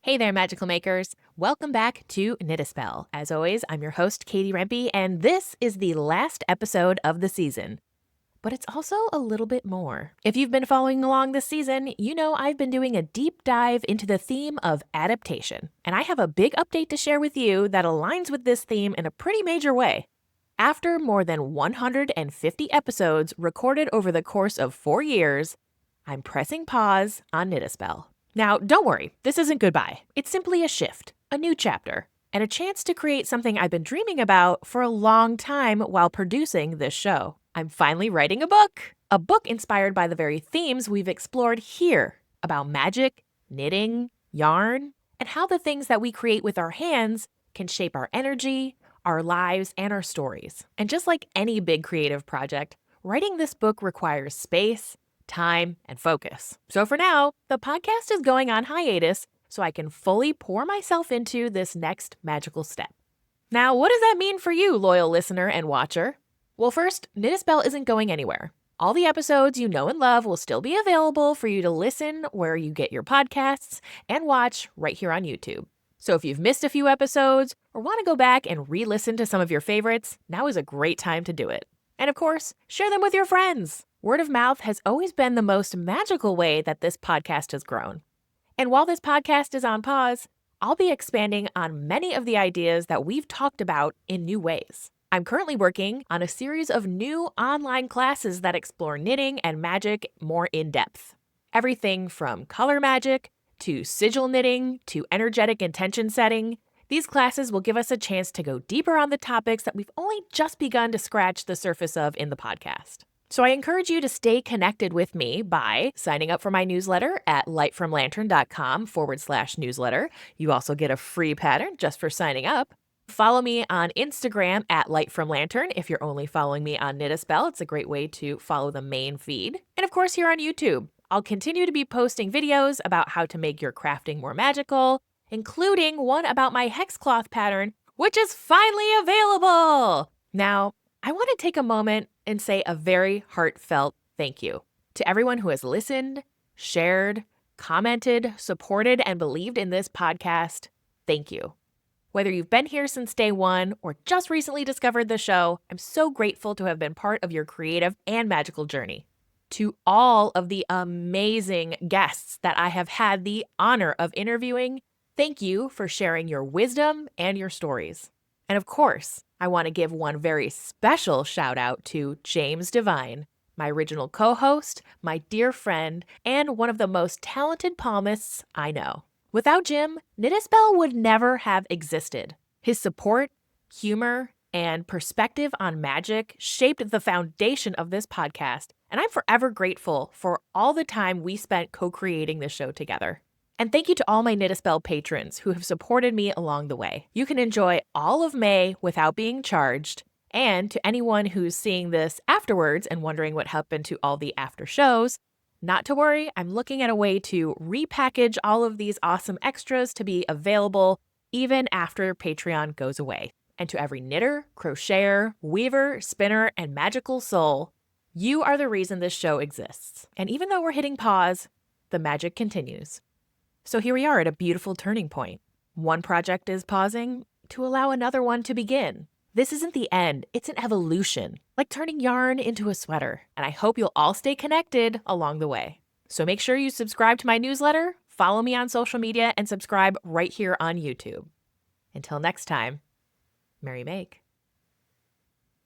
Hey there, magical makers. Welcome back to Knit a Spell. As always, I'm your host, Katie Rempe, and this is the last episode of the season. But it's also a little bit more. If you've been following along this season, you know I've been doing a deep dive into the theme of adaptation. And I have a big update to share with you that aligns with this theme in a pretty major way. After more than 150 episodes recorded over the course of 4 years, I'm pressing pause on Knit a Spell. Now, don't worry, this isn't goodbye. It's simply a shift, a new chapter, and a chance to create something I've been dreaming about for a long time while producing this show. I'm finally writing a book inspired by the very themes we've explored here about magic, knitting, yarn, and how the things that we create with our hands can shape our energy, our lives, and our stories. And just like any big creative project, writing this book requires space, time, and focus. So for now, the podcast is going on hiatus so I can fully pour myself into this next magical step. Now, what does that mean for you, loyal listener and watcher? Well, first, Knit a Spell isn't going anywhere. All the episodes you know and love will still be available for you to listen where you get your podcasts and watch right here on YouTube. So if you've missed a few episodes or want to go back and re-listen to some of your favorites, now is a great time to do it. And of course, share them with your friends. Word of mouth has always been the most magical way that this podcast has grown. And while this podcast is on pause, I'll be expanding on many of the ideas that we've talked about in new ways. I'm currently working on a series of new online classes that explore knitting and magic more in depth. Everything from color magic to sigil knitting to energetic intention setting. These classes will give us a chance to go deeper on the topics that we've only just begun to scratch the surface of in the podcast. So I encourage you to stay connected with me by signing up for my newsletter at lightfromlantern.com/newsletter. You also get a free pattern just for signing up. Follow me on Instagram at lightfromlantern if you're only following me on Knit a Spell. It's a great way to follow the main feed. And of course, here on YouTube, I'll continue to be posting videos about how to make your crafting more magical, including one about my hex cloth pattern, which is finally available. Now, I want to take a moment and say a very heartfelt thank you to everyone who has listened, shared, commented, supported, and believed in this podcast. Thank you. Whether you've been here since day one or just recently discovered the show, I'm so grateful to have been part of your creative and magical journey. To all of the amazing guests that I have had the honor of interviewing, thank you for sharing your wisdom and your stories. And of course, I want to give one very special shout out to James Devine, my original co-host, my dear friend, and one of the most talented palmists I know. Without Jim, Knit a Spell would never have existed. His support, humor, and perspective on magic shaped the foundation of this podcast, and I'm forever grateful for all the time we spent co-creating this show together. And thank you to all my Knit a Spell patrons who have supported me along the way. You can enjoy all of May without being charged. And to anyone who's seeing this afterwards and wondering what happened to all the after shows, not to worry, I'm looking at a way to repackage all of these awesome extras to be available even after Patreon goes away. And to every knitter, crocheter, weaver, spinner, and magical soul, you are the reason this show exists. And even though we're hitting pause, the magic continues. So here we are at a beautiful turning point. One project is pausing to allow another one to begin. This isn't the end, it's an evolution, like turning yarn into a sweater. And I hope you'll all stay connected along the way. So make sure you subscribe to my newsletter, follow me on social media, and subscribe right here on YouTube. Until next time, Merry Make.